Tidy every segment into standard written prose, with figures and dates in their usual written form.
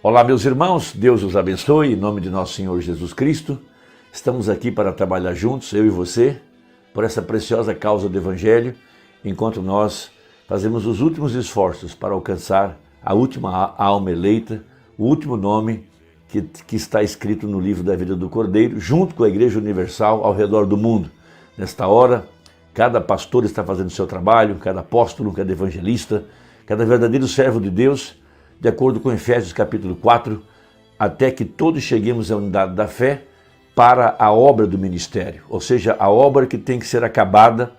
Olá, meus irmãos, Deus os abençoe, em nome de nosso Senhor Jesus Cristo. Estamos aqui para trabalhar juntos, eu e você, por essa preciosa causa do Evangelho, enquanto nós fazemos os últimos esforços para alcançar a última alma eleita, o último nome que está escrito no livro da vida do Cordeiro, junto com a Igreja Universal ao redor do mundo. Nesta hora, cada pastor está fazendo o seu trabalho, cada apóstolo, cada evangelista, cada verdadeiro servo de Deus, de acordo com Efésios capítulo 4, até que todos cheguemos à unidade da fé para a obra do ministério, ou seja, a obra que tem que ser acabada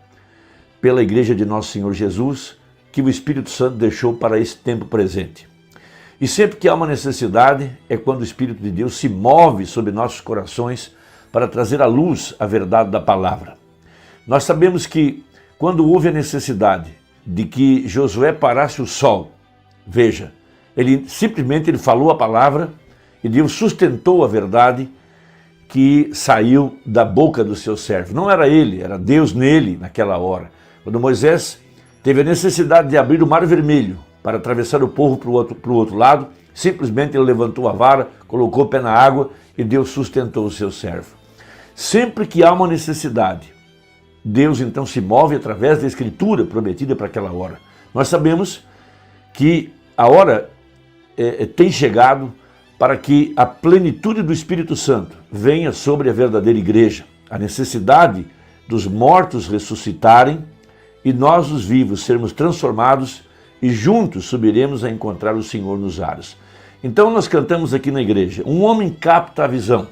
pela Igreja de Nosso Senhor Jesus, que o Espírito Santo deixou para esse tempo presente. E sempre que há uma necessidade, é quando o Espírito de Deus se move sobre nossos corações para trazer à luz a verdade da palavra. Nós sabemos que quando houve a necessidade de que Josué parasse o sol, veja, ele simplesmente falou a palavra e Deus sustentou a verdade que saiu da boca do seu servo. Não era ele, era Deus nele naquela hora. Quando Moisés teve a necessidade de abrir o Mar Vermelho para atravessar o povo para o outro lado, simplesmente ele levantou a vara, colocou o pé na água e Deus sustentou o seu servo. Sempre que há uma necessidade, Deus então se move através da Escritura prometida para aquela hora. Nós sabemos que a hora tem chegado para que a plenitude do Espírito Santo venha sobre a verdadeira igreja. A necessidade dos mortos ressuscitarem e nós, os vivos, sermos transformados e juntos subiremos a encontrar o Senhor nos ares. Então nós cantamos aqui na igreja, um homem capta a visão.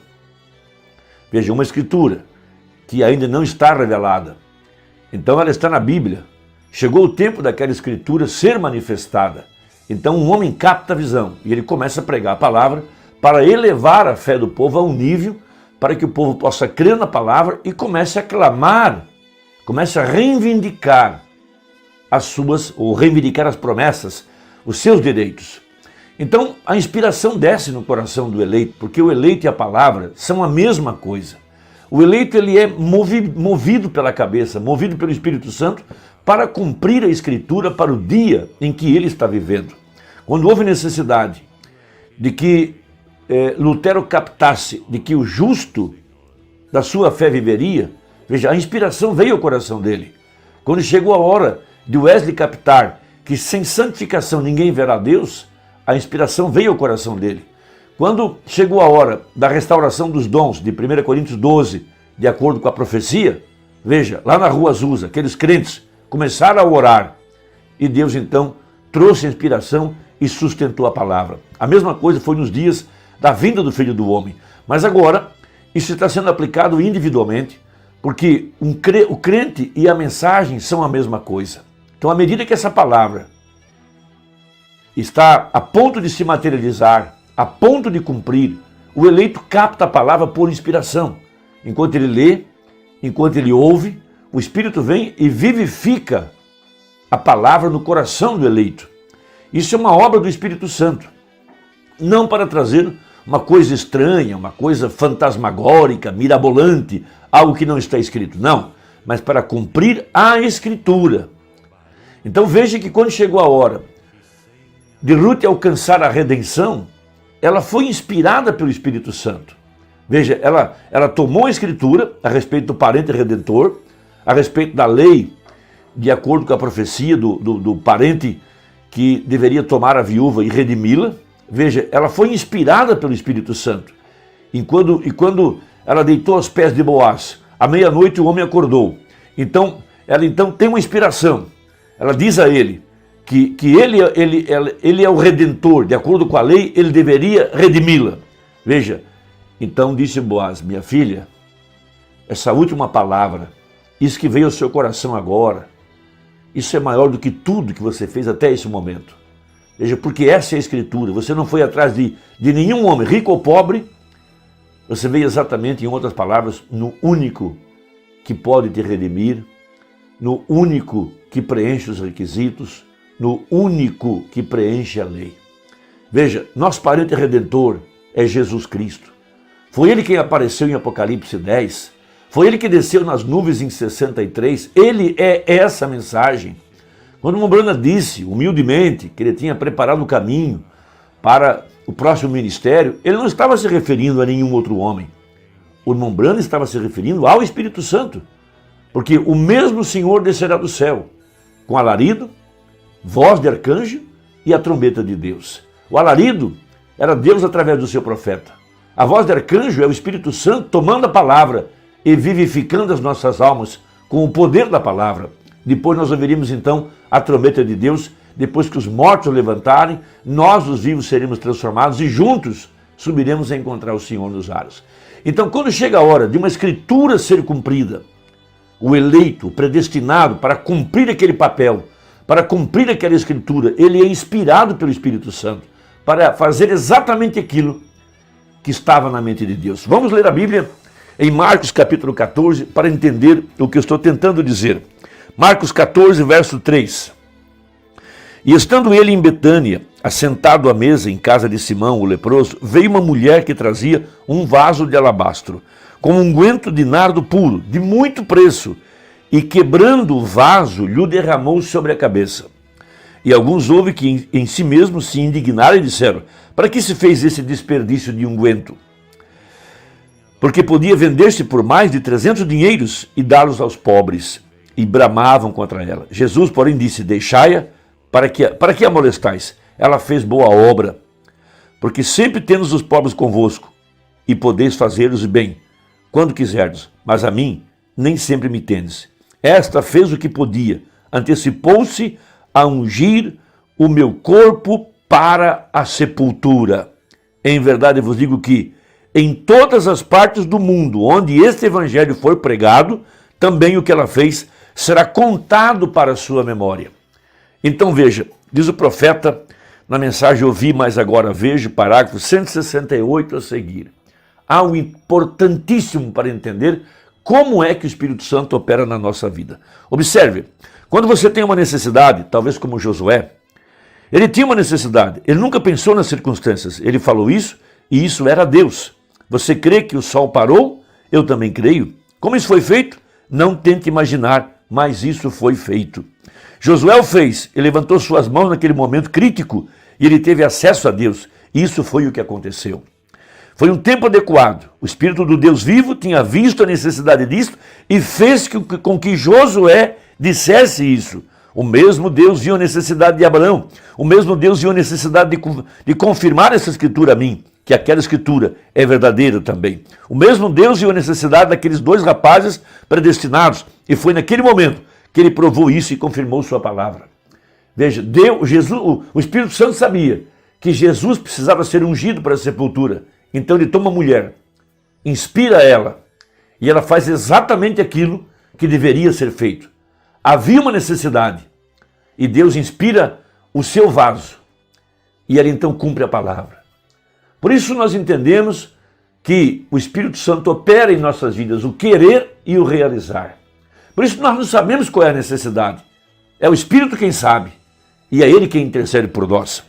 Veja, uma escritura que ainda não está revelada. Então ela está na Bíblia. Chegou o tempo daquela escritura ser manifestada. Então um homem capta a visão e ele começa a pregar a palavra para elevar a fé do povo a um nível para que o povo possa crer na palavra e comece a clamar, comece a reivindicar reivindicar as promessas, os seus direitos. Então a inspiração desce no coração do eleito, porque o eleito e a palavra são a mesma coisa. O eleito ele é movido pela cabeça, movido pelo Espírito Santo para cumprir a Escritura para o dia em que ele está vivendo. Quando houve necessidade de que Lutero captasse de que o justo da sua fé viveria, veja, a inspiração veio ao coração dele. Quando chegou a hora de Wesley captar que sem santificação ninguém verá Deus, a inspiração veio ao coração dele. Quando chegou a hora da restauração dos dons, de 1 Coríntios 12, de acordo com a profecia, veja, lá na rua Azusa, aqueles crentes começaram a orar e Deus então trouxe a inspiração e sustentou a palavra. A mesma coisa foi nos dias da vinda do Filho do Homem. Mas agora, isso está sendo aplicado individualmente, porque o crente e a mensagem são a mesma coisa. Então, à medida que essa palavra está a ponto de se materializar, a ponto de cumprir, o eleito capta a palavra por inspiração. Enquanto ele lê, enquanto ele ouve, o Espírito vem e vivifica a palavra no coração do eleito. Isso é uma obra do Espírito Santo. Não para trazer uma coisa estranha, uma coisa fantasmagórica, mirabolante, algo que não está escrito. Não, mas para cumprir a Escritura. Então veja que quando chegou a hora de Ruth alcançar a redenção, ela foi inspirada pelo Espírito Santo. Veja, ela tomou a Escritura a respeito do parente redentor, a respeito da lei, de acordo com a profecia do parente que deveria tomar a viúva e redimi-la. Veja, ela foi inspirada pelo Espírito Santo. E quando ela deitou aos pés de Boaz, à meia-noite o homem acordou. Então, ela tem uma inspiração. Ela diz a ele que ele é o redentor, de acordo com a lei, ele deveria redimi-la. Veja, então disse Boaz, minha filha, essa última palavra, isso que veio ao seu coração agora, isso é maior do que tudo que você fez até esse momento. Veja, porque essa é a Escritura. Você não foi atrás de nenhum homem, rico ou pobre. Você veio exatamente, em outras palavras, no único que pode te redimir, no único que preenche os requisitos, no único que preenche a lei. Veja, nosso parente redentor é Jesus Cristo. Foi ele quem apareceu em Apocalipse 10. Foi ele que desceu nas nuvens em 63. Ele é essa mensagem. Quando Mombrana disse, humildemente, que ele tinha preparado o caminho para o próximo ministério, ele não estava se referindo a nenhum outro homem. O irmão Branham estava se referindo ao Espírito Santo, porque o mesmo Senhor descerá do céu, com alarido, voz de arcanjo e a trombeta de Deus. O alarido era Deus através do seu profeta. A voz de arcanjo é o Espírito Santo tomando a palavra e vivificando as nossas almas com o poder da palavra. Depois nós ouviríamos então a trombeta de Deus, depois que os mortos levantarem, nós os vivos seremos transformados e juntos subiremos a encontrar o Senhor nos ares. Então quando chega a hora de uma escritura ser cumprida, o eleito, o predestinado para cumprir aquele papel, para cumprir aquela escritura, ele é inspirado pelo Espírito Santo para fazer exatamente aquilo que estava na mente de Deus. Vamos ler a Bíblia em Marcos capítulo 14 para entender o que eu estou tentando dizer. Marcos 14, verso 3. E estando ele em Betânia, assentado à mesa em casa de Simão, o leproso, veio uma mulher que trazia um vaso de alabastro, com um unguento de nardo puro, de muito preço, e quebrando o vaso, lhe derramou sobre a cabeça. E alguns houve que em si mesmos se indignaram e disseram: para que se fez esse desperdício de unguento? Porque podia vender-se por mais de 300 dinheiros e dá-los aos pobres. E bramavam contra ela. Jesus, porém, disse: deixai-a, para que a molestais? Ela fez boa obra, porque sempre tendes os pobres convosco, e podeis fazer-os bem, quando quiserdes, mas a mim nem sempre me tendes. Esta fez o que podia, antecipou-se a ungir o meu corpo para a sepultura. Em verdade eu vos digo que em todas as partes do mundo onde este evangelho for pregado, também o que ela fez será contado para a sua memória. Então veja, diz o profeta na mensagem ouvi, mas agora vejo, parágrafo 168 a seguir. Há um importantíssimo para entender como é que o Espírito Santo opera na nossa vida. Observe, quando você tem uma necessidade, talvez como Josué, ele tinha uma necessidade, ele nunca pensou nas circunstâncias, ele falou isso e isso era Deus. Você crê que o sol parou? Eu também creio. Como isso foi feito? Não tente imaginar, mas isso foi feito. Josué o fez, ele levantou suas mãos naquele momento crítico e ele teve acesso a Deus. Isso foi o que aconteceu. Foi um tempo adequado. O Espírito do Deus vivo tinha visto a necessidade disso e fez com que Josué dissesse isso. O mesmo Deus viu a necessidade de Abraão. O mesmo Deus viu a necessidade de confirmar essa escritura a mim, que aquela escritura é verdadeira também. O mesmo Deus viu a necessidade daqueles dois rapazes predestinados. E foi naquele momento que ele provou isso e confirmou sua palavra. Veja, o Espírito Santo sabia que Jesus precisava ser ungido para a sepultura. Então ele toma a mulher, inspira ela, e ela faz exatamente aquilo que deveria ser feito. Havia uma necessidade, e Deus inspira o seu vaso, e ela então cumpre a palavra. Por isso nós entendemos que o Espírito Santo opera em nossas vidas o querer e o realizar. Por isso nós não sabemos qual é a necessidade. É o Espírito quem sabe, e é Ele quem intercede por nós.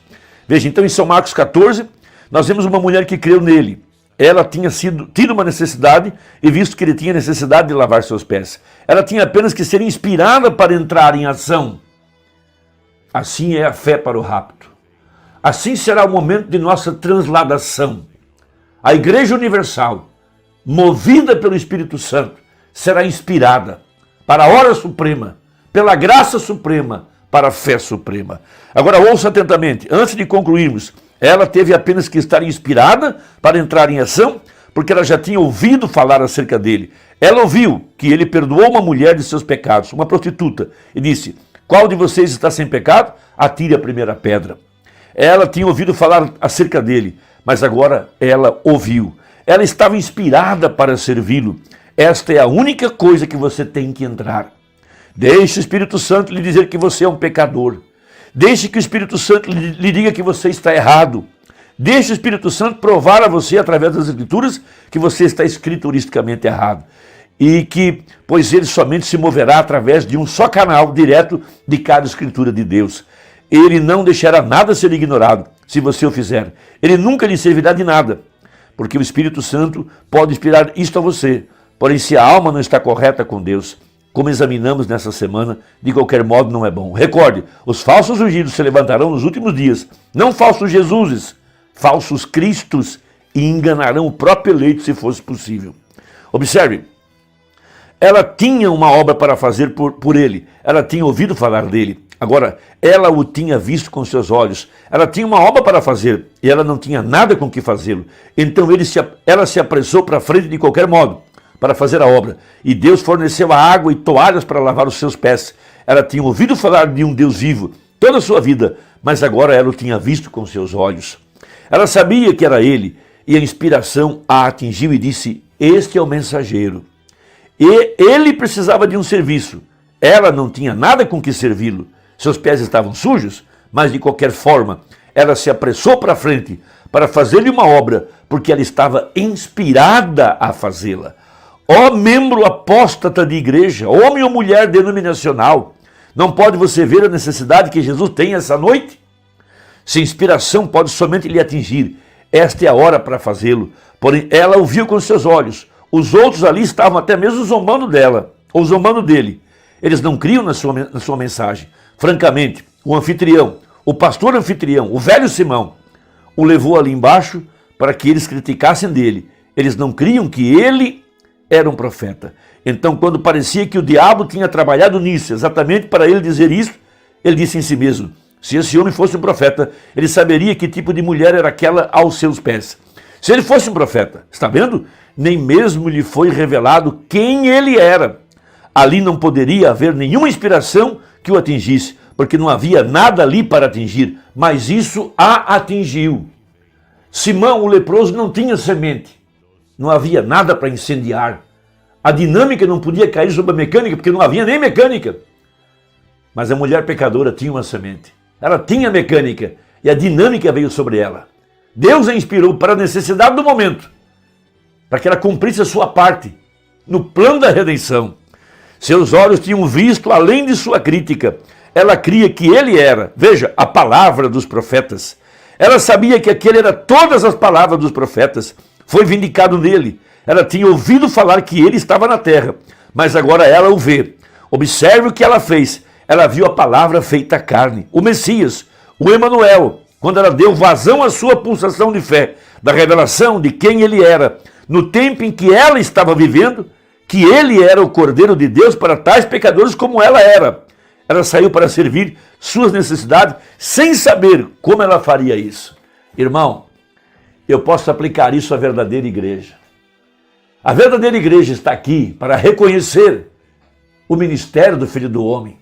Veja, então em São Marcos 14, nós vemos uma mulher que creu nele. Ela tinha tido uma necessidade e visto que ele tinha necessidade de lavar seus pés. Ela tinha apenas que ser inspirada para entrar em ação. Assim é a fé para o rapto. Assim será o momento de nossa transladação. A Igreja Universal, movida pelo Espírito Santo, será inspirada para a hora suprema, pela graça suprema, para a fé suprema. Agora ouça atentamente, antes de concluirmos, ela teve apenas que estar inspirada para entrar em ação, porque ela já tinha ouvido falar acerca dele. Ela ouviu que ele perdoou uma mulher de seus pecados, uma prostituta, e disse: qual de vocês está sem pecado? Atire a primeira pedra. Ela tinha ouvido falar acerca dele, mas agora ela ouviu. Ela estava inspirada para servi-lo. Esta é a única coisa que você tem que entrar. Deixe o Espírito Santo lhe dizer que você é um pecador. Deixe que o Espírito Santo lhe diga que você está errado. Deixe o Espírito Santo provar a você, através das Escrituras, que você está escrituristicamente errado. E que, pois ele somente se moverá através de um só canal direto de cada Escritura de Deus. Ele não deixará nada ser ignorado, se você o fizer. Ele nunca lhe servirá de nada, porque o Espírito Santo pode inspirar isto a você. Porém, se a alma não está correta com Deus, como examinamos nessa semana, de qualquer modo não é bom. Recorde, os falsos ungidos se levantarão nos últimos dias, não falsos Jesuses, falsos cristos e enganarão o próprio eleito se fosse possível. Observe, ela tinha uma obra para fazer por ele, ela tinha ouvido falar dele, agora ela o tinha visto com seus olhos, ela tinha uma obra para fazer e ela não tinha nada com que fazê-lo, então ela se apressou para frente de qualquer modo para fazer a obra, e Deus forneceu a água e toalhas para lavar os seus pés. Ela tinha ouvido falar de um Deus vivo toda a sua vida, mas agora ela o tinha visto com seus olhos. Ela sabia que era ele, e a inspiração a atingiu e disse: este é o mensageiro. E ele precisava de um serviço. Ela não tinha nada com que servi-lo. Seus pés estavam sujos, mas de qualquer forma, ela se apressou para frente para fazer-lhe uma obra, porque ela estava inspirada a fazê-la. Ó membro apóstata de igreja, homem ou mulher denominacional, não pode você ver a necessidade que Jesus tem essa noite? Se inspiração pode somente lhe atingir, esta é a hora para fazê-lo. Porém, ela o viu com seus olhos. Os outros ali estavam até mesmo zombando dela, ou zombando dele. Eles não criam na sua mensagem. Francamente, o anfitrião, o pastor anfitrião, o velho Simão, o levou ali embaixo para que eles criticassem dele. Eles não criam que ele era um profeta. Então, quando parecia que o diabo tinha trabalhado nisso, exatamente para ele dizer isso, ele disse em si mesmo: se esse homem fosse um profeta, ele saberia que tipo de mulher era aquela aos seus pés. Se ele fosse um profeta, está vendo? Nem mesmo lhe foi revelado quem ele era. Ali não poderia haver nenhuma inspiração que o atingisse, porque não havia nada ali para atingir, mas isso a atingiu. Simão, o leproso, não tinha semente. Não havia nada para incendiar. A dinâmica não podia cair sobre a mecânica, porque não havia nem mecânica. Mas a mulher pecadora tinha uma semente. Ela tinha mecânica e a dinâmica veio sobre ela. Deus a inspirou para a necessidade do momento, para que ela cumprisse a sua parte no plano da redenção. Seus olhos tinham visto além de sua crítica. Ela cria que ele era, veja, a palavra dos profetas. Ela sabia que aquele era todas as palavras dos profetas. Foi vindicado nele. Ela tinha ouvido falar que ele estava na terra, mas agora ela o vê. Observe o que ela fez. Ela viu a palavra feita carne, o Messias, o Emanuel, quando ela deu vazão à sua pulsação de fé, da revelação de quem ele era, no tempo em que ela estava vivendo, que ele era o Cordeiro de Deus para tais pecadores como ela era. Ela saiu para servir suas necessidades sem saber como ela faria isso. Irmão, eu posso aplicar isso à verdadeira igreja. A verdadeira igreja está aqui para reconhecer o ministério do Filho do Homem,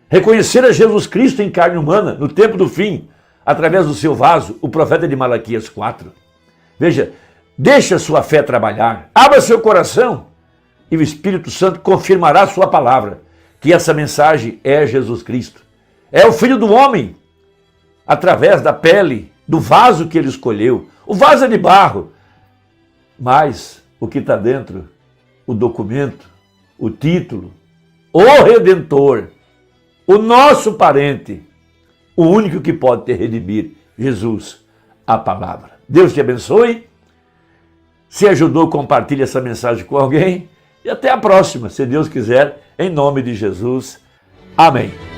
reconhecer a Jesus Cristo em carne humana no tempo do fim, através do seu vaso, o profeta de Malaquias 4. Veja, deixa a sua fé trabalhar, abra seu coração e o Espírito Santo confirmará a sua palavra, que essa mensagem é Jesus Cristo. É o Filho do Homem, através da pele, do vaso que ele escolheu. O vaso é de barro, mas o que está dentro, o documento, o título, o Redentor, o nosso parente, o único que pode te redimir, Jesus, a palavra. Deus te abençoe. Se ajudou, compartilhe essa mensagem com alguém. E até a próxima, se Deus quiser, em nome de Jesus. Amém.